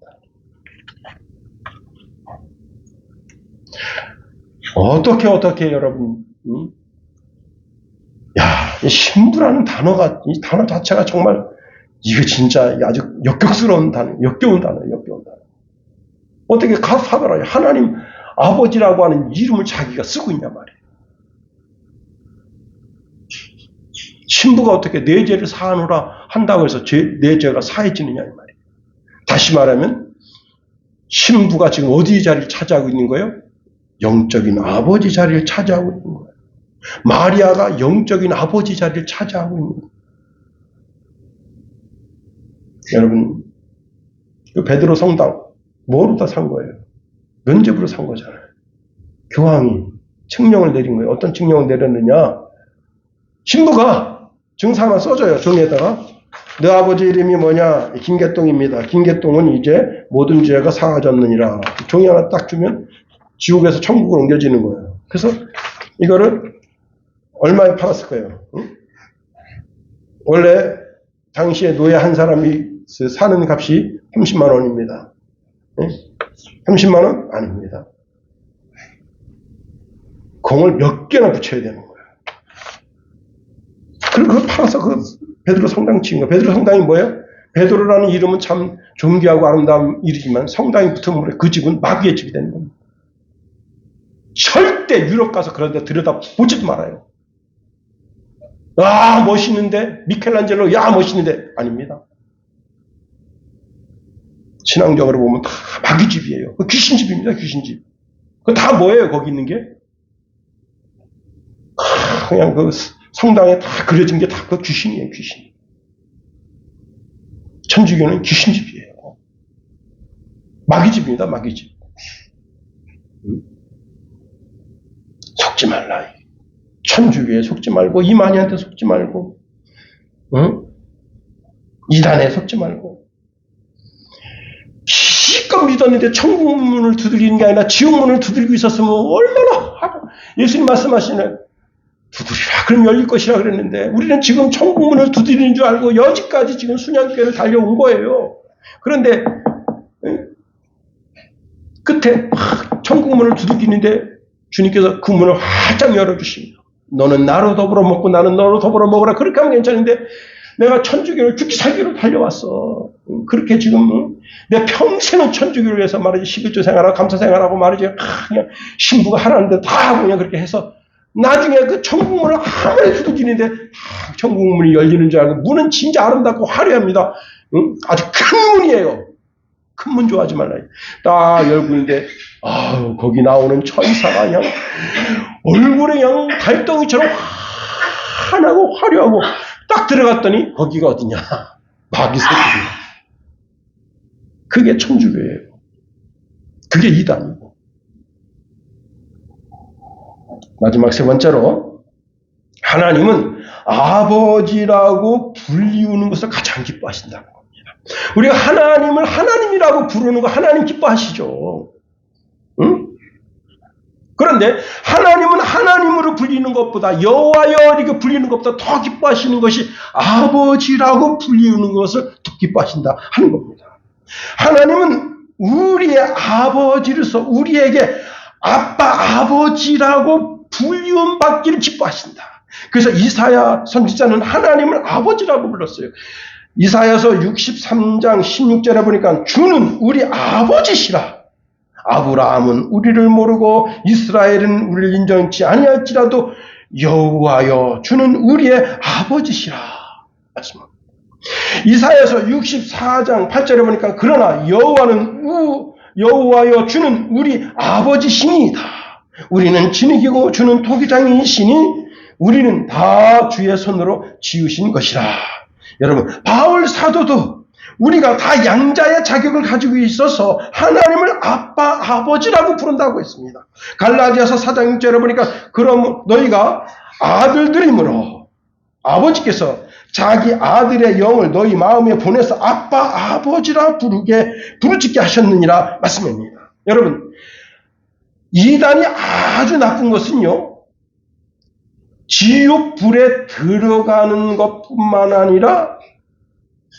어떻게 여러분 이 신부라는 단어가 이 단어 자체가 정말 이거 진짜 아주 역겨운 단어. 어떻게 갓파더라 하나님 아버지라고 하는 이름을 자기가 쓰고 있냐 말이에요. 신부가 어떻게 내 죄를 사하노라 한다고 해서 내 죄가 사해지느냐 이 말이에요. 다시 말하면 신부가 지금 어디 자리를 차지하고 있는 거예요? 영적인 아버지 자리를 차지하고 있는 거예요. 마리아가 영적인 아버지 자리를 차지하고 있는 거예요. 여러분 그 베드로 성당 뭐로 다 산 거예요? 면접으로 산 거잖아요. 교황이 칙령을 내린 거예요. 어떤 칙령을 내렸느냐? 신부가 증서 하나 써줘요. 종이에다가 내 아버지 이름이 뭐냐? 김계똥입니다. 김계똥은 이제 모든 죄가 사하졌느니라. 종이 하나 딱 주면 지옥에서 천국으로 옮겨지는 거예요. 그래서 이거를 얼마에 팔았을 거예요? 응? 원래 당시에 노예 한 사람이 사는 값이 30만 원입니다. 응? 30만 원? 아닙니다. 공을 몇 개나 붙여야 되는 거예요. 그리고 그걸 팔아서 그 베드로 성당 지은 거예요. 베드로 성당이 뭐예요? 베드로라는 이름은 참 존귀하고 아름다운 이름이지만 성당이 붙은 물에 그 집은 마귀의 집이 되는 겁니다. 절대 유럽 가서 그런 데 들여다보지도 말아요. 아, 멋있는데? 미켈란젤로, 야, 멋있는데? 아닙니다. 신앙적으로 보면 다 마귀집이에요. 귀신집입니다, 귀신집. 그 다 뭐예요, 거기 있는 게? 그냥 그 성당에 다 그려진 게 다 그 귀신이에요, 귀신. 천주교는 귀신집이에요. 마귀집입니다, 마귀집. 속지 말라. 천주교에 속지 말고, 이만희한테 속지 말고, 응? 이단에 속지 말고. 기껏 믿었는데 천국 문을 두들기는 게 아니라 지옥 문을 두들기고 있었으면 얼마나 예수님 말씀하시는 두드리라 그럼 열릴 것이라 그랬는데 우리는 지금 천국 문을 두드리는 줄 알고 여지까지 지금 순양교회를 달려온 거예요. 그런데 끝에 천국 문을 두들기는데 주님께서 그 문을 활짝 열어주십니다. 너는 나로 더불어 먹고 나는 너로 더불어 먹으라. 그렇게 하면 괜찮은데 내가 천주교를 죽기 살기로 달려왔어. 그렇게 지금 내 평생은 천주교를 위해서 말이지 11조 생활하고 감사 생활하고 말이지 그냥 신부가 하라는데 다 하고 그냥 그렇게 해서 나중에 그 천국문을 아무리 두들기는데 천국문이 열리는 줄 알고 문은 진짜 아름답고 화려합니다. 응? 아주 큰 문이에요. 큰 문 좋아하지 말라요. 딱 열고 있는데 거기 나오는 천사가 그냥 얼굴에 그냥 달덩이처럼 환하고 화려하고 딱 들어갔더니 거기가 어디냐? 마귀 새끼야. 그게 천주교예요. 그게 이단이고. 마지막 세 번째로 하나님은 아버지라고 불리우는 것을 가장 기뻐하신다는 겁니다. 우리가 하나님을 하나님이라고 부르는 거 하나님 기뻐하시죠. 응? 그런데 하나님은 하나님으로 불리는 것보다 여호와여 이렇게 불리는 것보다 더 기뻐하시는 것이 아버지라고 불리우는 것을 더 기뻐하신다 하는 겁니다. 하나님은 우리의 아버지로서 우리에게 아빠 아버지라고 불리움 받기를 기뻐하신다. 그래서 이사야 선지자는 하나님을 아버지라고 불렀어요. 이사야서 63장 16절에 보니까 주는 우리 아버지시라. 아브라함은 우리를 모르고 이스라엘은 우리를 인정치 아니할지라도 여호와여 주는 우리의 아버지시라 말씀합니다. 이사야서 64장 8절에 보니까 그러나 여호와여 주는 우리 아버지시니이다. 우리는 진흙이고 주는 토기장이시니 우리는 다 주의 손으로 지으신 것이라. 여러분 바울 사도도 우리가 다 양자의 자격을 가지고 있어서 하나님을 아빠, 아버지라고 부른다고 했습니다. 갈라디아서 4장 6절에 보니까 그럼 너희가 아들들이므로 아버지께서 자기 아들의 영을 너희 마음에 보내서 아빠, 아버지라 부르짖게 하셨느니라 말씀입니다. 여러분 이단이 아주 나쁜 것은요. 지옥 불에 들어가는 것뿐만 아니라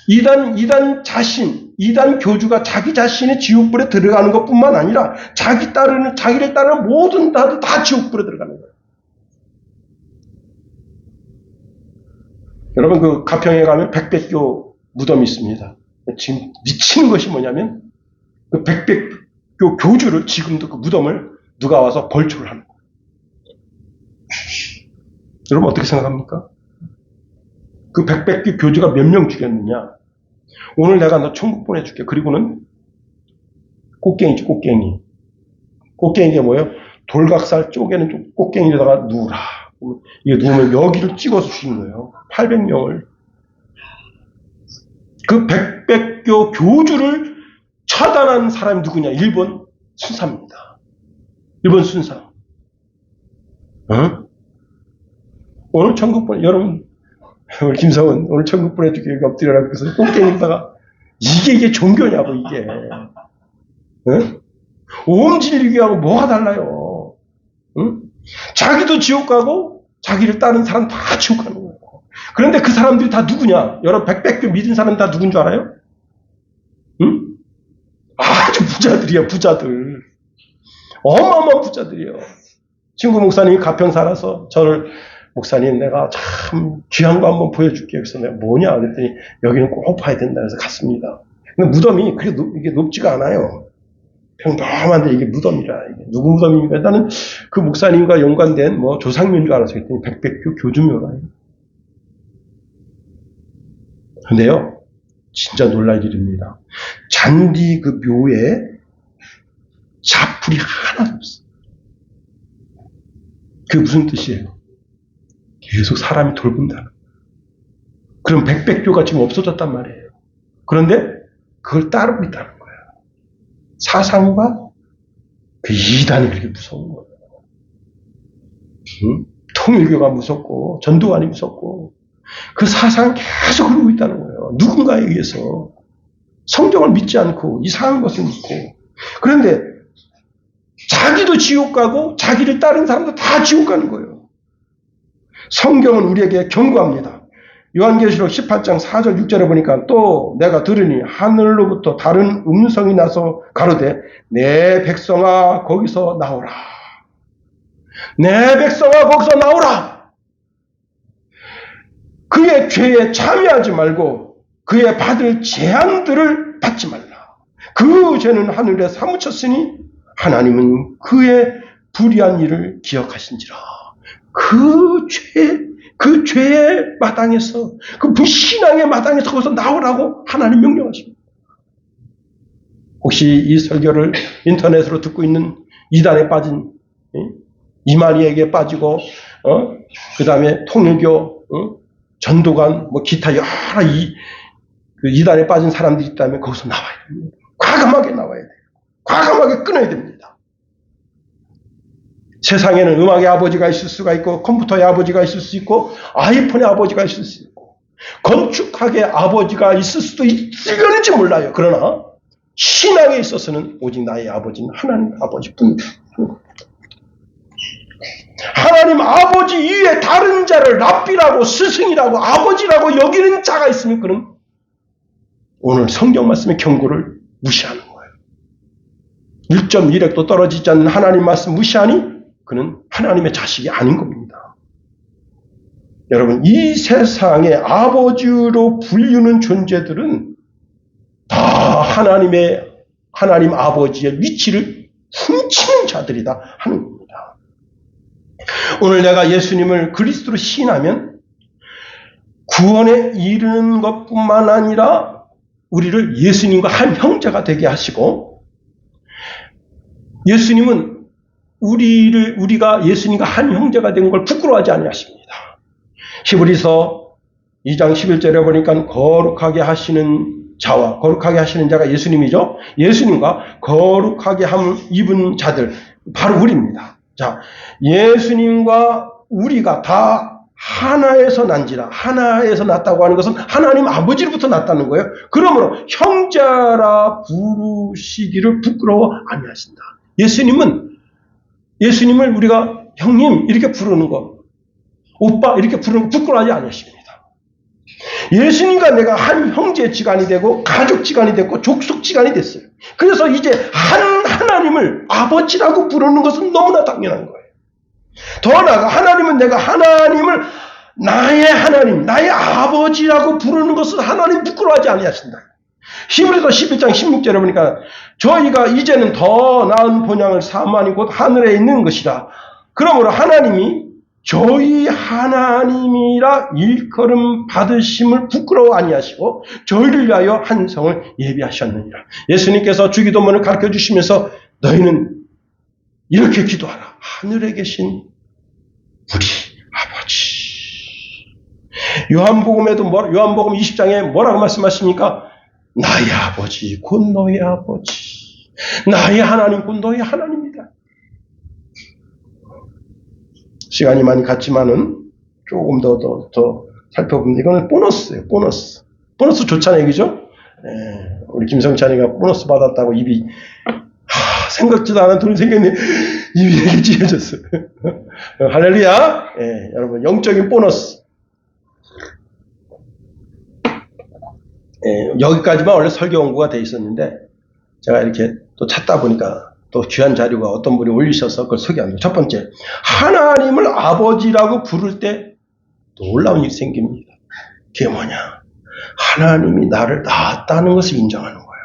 이단 교주가 자기 자신의 지옥불에 들어가는 것뿐만 아니라 자기를 따르는 모든 다 지옥불에 들어가는 거예요. 여러분 그 가평에 가면 백백교 무덤이 있습니다. 지금 미치는 것이 뭐냐면 그 백백교 교주를 지금도 그 무덤을 누가 와서 벌초를 하는 거예요. 여러분 어떻게 생각합니까? 그 백백교 교주가 몇 명 죽였느냐? 오늘 내가 너 천국 보내줄게. 그리고는 꽃갱이지, 꽃갱이. 꽃갱이가 뭐예요? 돌각살 쪼개는 꽃갱이에다가 누우라. 이게 누우면 여기를 찍어서 죽인 거예요. 800명을. 그 백백교 교주를 처단한 사람이 누구냐? 일본 순사입니다. 일본 순사. 어? 오늘 천국 보내, 여러분, 우리 김성은 오늘 천국 보내주기 여기 엎드려라. 그래서 꽃갱이다가 이게 종교냐고, 이게. 응? 오음 진리교하고 뭐가 달라요? 응? 자기도 지옥 가고 자기를 따르는 사람 다 지옥 가는 거예요. 그런데 그 사람들이 다 누구냐? 여러분 백백교 믿은 사람 다 누군 줄 알아요? 응? 아주 부자들이야, 부자들. 어마어마한 부자들이에요. 친구 목사님이 가평 살아서 저를 목사님 내가 참 귀한 거 한번 보여줄게요. 그래서 내가 뭐냐 그랬더니 여기는 꼭 봐야 된다. 그래서 갔습니다. 근데 무덤이 그렇게 이게 높지가 않아요. 평범한데 이게 무덤이라. 이게 누구 무덤입니까? 나는 그 목사님과 연관된 뭐 조상묘인 줄 알았어요. 그랬더니 백백교 교주묘라. 근데요, 진짜 놀랄 일입니다. 잔디 그 묘에 자풀이 하나도 없어요. 그게 무슨 뜻이에요? 계속 사람이 돌본다는. 그럼 백백교가 지금 없어졌단 말이에요. 그런데 그걸 따르고 있다는 거예요. 사상과 그 이단이 그렇게 무서운 거예요. 응? 통일교가 무섭고 전도관이 무섭고 그 사상이 계속 흐르고 있다는 거예요. 누군가에 의해서 성경을 믿지 않고 이상한 것을 믿고. 그런데 자기도 지옥 가고 자기를 따른 사람도 다 지옥 가는 거예요. 성경은 우리에게 경고합니다. 요한계시록 18장 4절 6절에 보니까 또 내가 들으니 하늘로부터 다른 음성이 나서 가로되 내 백성아 거기서 나오라. 내 백성아 거기서 나오라. 그의 죄에 참여하지 말고 그의 받을 재앙들을 받지 말라. 그 죄는 하늘에 사무쳤으니 하나님은 그의 불의한 일을 기억하신지라. 그 죄의 마당에서, 그 불신앙의 마당에서 거기서 나오라고 하나님 명령하십니다. 혹시 이 설교를 인터넷으로 듣고 있는 이단에 빠진 이만희에게 빠지고 그 다음에 통일교 전도관 뭐 기타 여러 이단에 빠진 사람들이 있다면 거기서 나와야 됩니다. 과감하게 나와야 돼요. 과감하게 끊어야 됩니다. 세상에는 음악의 아버지가 있을 수가 있고 컴퓨터의 아버지가 있을 수 있고 아이폰의 아버지가 있을 수 있고 건축학의 아버지가 있을 수도 있을지 몰라요. 그러나 신앙에 있어서는 오직 나의 아버지는 하나님 아버지뿐이다. 하나님 아버지 이외에 다른 자를 랍비라고 스승이라고 아버지라고 여기는 자가 있으면 그는 오늘 성경 말씀의 경고를 무시하는 거예요. 1.1획도 떨어지지 않는 하나님 말씀 무시하니 그는 하나님의 자식이 아닌 겁니다. 여러분, 이 세상에 아버지로 불리는 존재들은 다 하나님 아버지의 위치를 훔치는 자들이다 하는 겁니다. 오늘 내가 예수님을 그리스도로 시인하면 구원에 이르는 것뿐만 아니라 우리를 예수님과 한 형제가 되게 하시고 예수님은 우리가 예수님과 한 형제가 된 걸 부끄러워하지 아니하십니다. 히브리서 2장 11절에 보니까 거룩하게 하시는 자가 예수님이죠. 예수님과 거룩하게 함을 입은 자들 바로 우리입니다. 자, 예수님과 우리가 다 하나에서 난지라. 하나에서 났다고 하는 것은 하나님 아버지로부터 났다는 거예요. 그러므로 형제라 부르시기를 부끄러워 아니하신다. 예수님을 우리가 형님 이렇게 부르는 거, 오빠 이렇게 부르는 거 부끄러워하지 않으십니다. 예수님과 내가 한 형제지간이 되고 가족지간이 됐고 족속지간이 됐어요. 그래서 이제 하나님을 아버지라고 부르는 것은 너무나 당연한 거예요. 더 나아가 하나님은 내가 하나님을 나의 하나님, 나의 아버지라고 부르는 것은 하나님 부끄러워하지 아니하신다. 히브리서 11장 16절에 보니까 저희가 이제는 더 나은 본향을 사모하니 곧 하늘에 있는 것이라. 그러므로 하나님이 저희 하나님이라 일컬음 받으심을 부끄러워 아니하시고 저희를 위하여 한 성을 예비하셨느니라. 예수님께서 주기도문을 가르쳐 주시면서 너희는 이렇게 기도하라. 하늘에 계신 우리 아버지. 요한복음 20장에 뭐라고 말씀하십니까? 나의 아버지 곧 너의 아버지, 나의 하나님 곧 너의 하나님이다. 시간이 많이 갔지만은 조금 더 살펴보면 이거는 보너스예요. 보너스 좋잖아요, 얘기죠? 우리 김성찬이가 보너스 받았다고 입이 생각지도 않은 돈이 생겼네. 입이 이렇게 찢어졌어요. 할렐루야. 여러분 영적인 보너스. 여기까지만 원래 설교 원고가 돼 있었는데 제가 이렇게 또 찾다 보니까 또 귀한 자료가 어떤 분이 올리셔서 그걸 소개합니다. 첫 번째, 하나님을 아버지라고 부를 때 놀라운 일이 생깁니다. 그게 뭐냐? 하나님이 나를 낳았다는 것을 인정하는 거예요.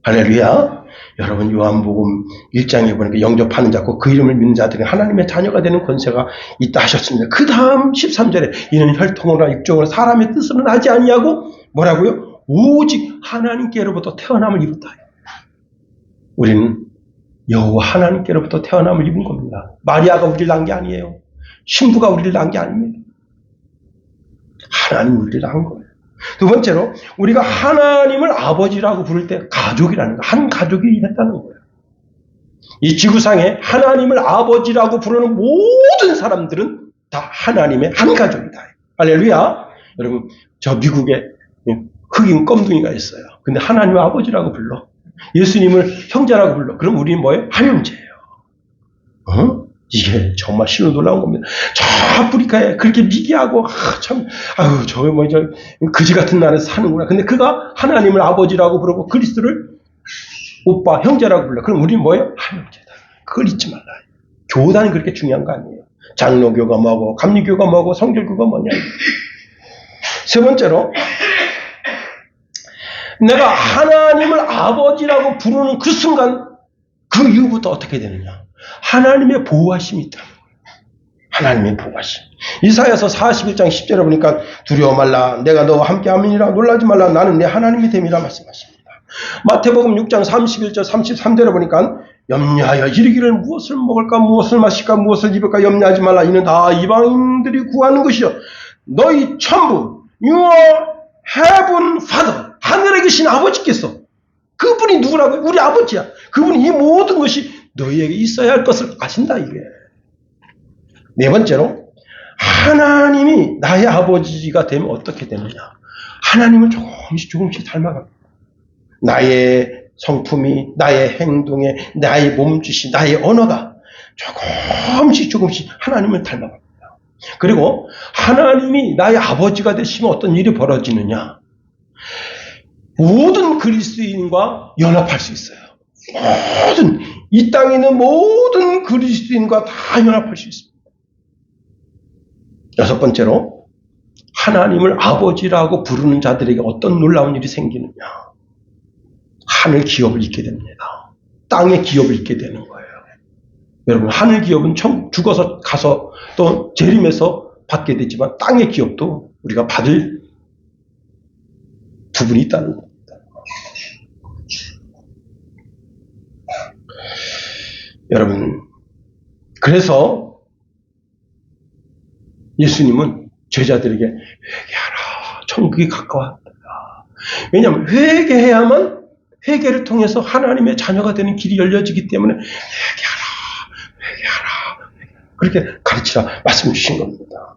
할렐루야. 여러분 요한복음 1장에 보니까 영접하는 자고 그 이름을 믿는 자들은 하나님의 자녀가 되는 권세가 있다 하셨습니다. 그 다음 13절에 이는 혈통으로나 육정으로 사람의 뜻으로는 하지 아니하고 뭐라고요? 오직 하나님께로부터 태어남을 입었다. 우리는 여호와 하나님께로부터 태어남을 입은 겁니다. 마리아가 우리를 낳은 게 아니에요. 신부가 우리를 낳은 게 아닙니다. 하나님 우리를 낳은 거예요. 두 번째로 우리가 하나님을 아버지라고 부를 때 가족이라는 거, 한 가족이 했다는 거예요. 이 지구상에 하나님을 아버지라고 부르는 모든 사람들은 다 하나님의 한 가족이다. 할렐루야. 여러분, 저 미국에 흑인 껌둥이가 있어요. 근데 하나님을 아버지라고 불러. 예수님을 형제라고 불러. 그럼 우리는 뭐예요? 한 형제예요. 이게 정말 신으로 놀라운 겁니다. 저 아프리카에 그렇게 미개하고, 저거 그지 같은 나라에서 사는구나. 근데 그가 하나님을 아버지라고 부르고 그리스도를 오빠, 형제라고 불러. 그럼 우리는 뭐예요? 한 형제다. 그걸 잊지 말라. 교단이 그렇게 중요한 거 아니에요. 장로교가 뭐고, 감리교가 뭐고, 성결교가 뭐냐. 세 번째로, 내가 하나님을 아버지라고 부르는 그 순간, 그 이후부터 어떻게 되느냐. 하나님의 보호하심이 있다는 거예요. 하나님의 보호하심. 이사야서 41장 10절에 보니까 두려워 말라. 내가 너와 함께 함이니라. 놀라지 말라. 나는 내 하나님이 됨이라 말씀하십니다. 마태복음 6장 31절 33절에 보니까 염려하여 이르기를 무엇을 먹을까 무엇을 마실까 무엇을 입을까 염려하지 말라. 이는 다 이방인들이 구하는 것이요. 너희 천부 your heaven father 하늘에 계신 아버지께서 그분이 누구라고요? 우리 아버지야. 그분이 이 모든 것이 너희에게 있어야 할 것을 아신다 이게. 네 번째로 하나님이 나의 아버지가 되면 어떻게 되느냐. 하나님을 조금씩 닮아갑니다. 나의 성품이, 나의 행동에, 나의 몸짓이, 나의 언어가 조금씩 하나님을 닮아갑니다. 그리고 하나님이 나의 아버지가 되시면 어떤 일이 벌어지느냐. 모든 그리스도인과 연합할 수 있어요. 이 땅에 있는 모든 그리스도인과 다 연합할 수 있습니다. 여섯 번째로 하나님을 아버지라고 부르는 자들에게 어떤 놀라운 일이 생기느냐. 하늘 기업을 잊게 됩니다. 땅의 기업을 잊게 되는 거예요. 여러분, 하늘 기업은 죽어서 가서 또 재림해서 받게 되지만 땅의 기업도 우리가 받을 부분이 있다는 겁니다. 여러분, 그래서 예수님은 제자들에게 회개하라. 천국이 가까웠다. 왜냐하면 회개해야만 회개를 통해서 하나님의 자녀가 되는 길이 열려지기 때문에 회개하라. 그렇게 가르치라 말씀 주신 겁니다.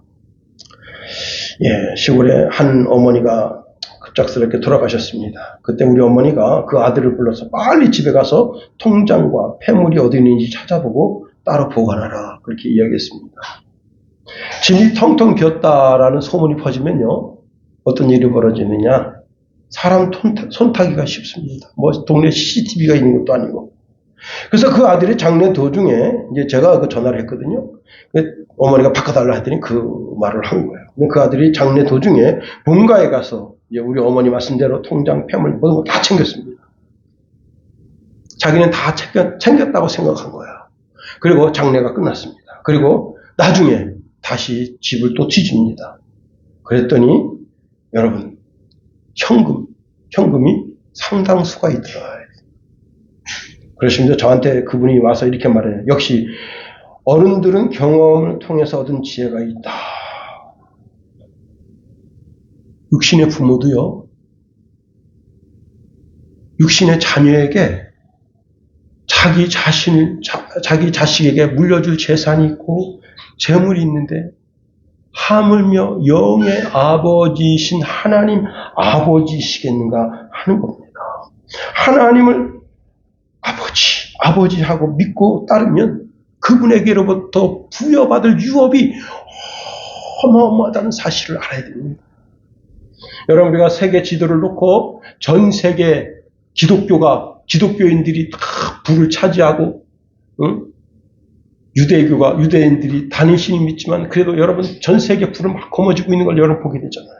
시골에 한 어머니가 급작스럽게 돌아가셨습니다. 그때 우리 어머니가 그 아들을 불러서 빨리 집에 가서 통장과 폐물이 어디 있는지 찾아보고 따로 보관하라. 그렇게 이야기했습니다. 집이 텅텅 비었다라는 소문이 퍼지면요. 어떤 일이 벌어지느냐. 사람 손타기가 쉽습니다. 동네 CCTV가 있는 것도 아니고. 그래서 그 아들이 장례 도중에 이제 제가 그 전화를 했거든요. 어머니가 바꿔달라 했더니 그 말을 한 거예요. 그 아들이 장례 도중에 본가에 가서 이제 우리 어머니 말씀대로 통장, 폐물 모든 거 다 챙겼습니다. 자기는 다 챙겼다고 생각한 거예요. 그리고 장례가 끝났습니다. 그리고 나중에 다시 집을 또 뒤집니다. 그랬더니 여러분 현금이 상당수가 있더라. 그러시면서 저한테 그분이 와서 이렇게 말해요. 역시 어른들은 경험을 통해서 얻은 지혜가 있다. 육신의 부모도요. 육신의 자녀에게 자기 자식에게 물려줄 재산이 있고 재물이 있는데 하물며 영의 아버지이신 하나님 아버지시겠는가 하는 겁니다. 하나님을 아버지하고 믿고 따르면 그분에게로부터 부여받을 유업이 어마어마하다는 사실을 알아야 됩니다. 여러분, 우리가 세계 지도를 놓고 전 세계 기독교인들이 다 부를 차지하고, 유대인들이 단일 신이 믿지만, 그래도 여러분, 전 세계 부를 막 거머쥐고 있는 걸 여러분 보게 되잖아요.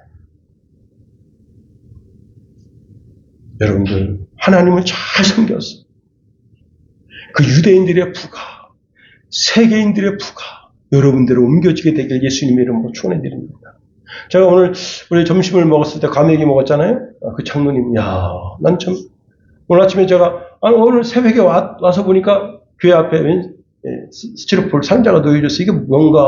여러분들, 하나님을 잘 섬겼어. 그 유대인들의 부가, 세계인들의 부가 여러분들로 옮겨지게 되길 예수님의 이름으로 축원해드립니다. 제가 오늘 우리 점심을 먹었을 때 과메기 먹었잖아요. 그 장로님, 난 참 오늘 아침에 제가 오늘 새벽에 와서 보니까 교회 앞에 스티로폴 상자가 놓여져서 이게 뭔가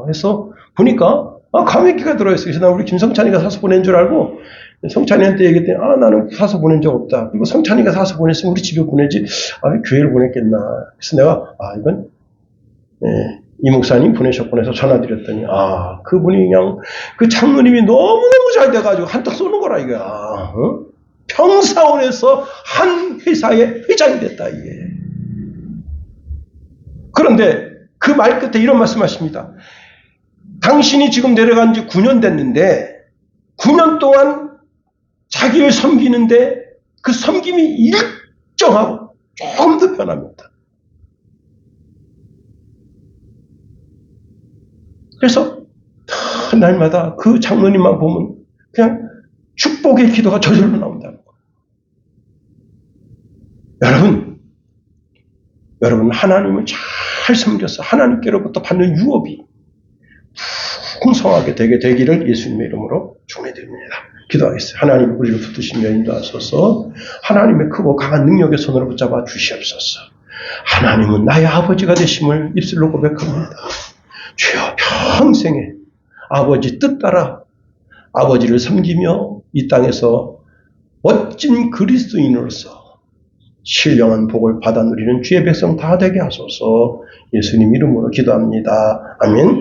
해서 보니까 과메기가 들어있어요. 그래서 난 우리 김성찬이가 사서 보낸 줄 알고 성찬이한테 얘기했더니 나는 사서 보낸 적 없다. 그리고 성찬이가 사서 보냈으면 우리 집에 보내지 교회를 보냈겠나. 그래서 내가 이건 이 목사님 보내셨구나 해서 전화드렸더니 그분이 그냥 그 장로님이 너무너무 잘 돼가지고 한턱 쏘는 거라 이거야. 평사원에서 한 회사의 회장이 됐다 이게. 그런데 그 말 끝에 이런 말씀하십니다. 당신이 지금 내려간 지 9년 됐는데 9년 동안 자기를 섬기는데 그 섬김이 일정하고 조금 더 변합니다. 그래서 날마다 그 장로님만 보면 그냥 축복의 기도가 저절로 나온다는 거예요. 여러분 하나님을 잘 섬겨서 하나님께로부터 받는 유업이 풍성하게 되게 되기를 예수님의 이름으로 축원해드립니다. 기도하겠습니다. 하나님 우리를 붙드시며 인도하소서. 하나님의 크고 강한 능력의 손으로 붙잡아 주시옵소서. 하나님은 나의 아버지가 되심을 입술로 고백합니다. 주여 평생에 아버지 뜻 따라 아버지를 섬기며 이 땅에서 멋진 그리스도인으로서 신령한 복을 받아 누리는 주의 백성 다 되게 하소서. 예수님 이름으로 기도합니다. 아멘.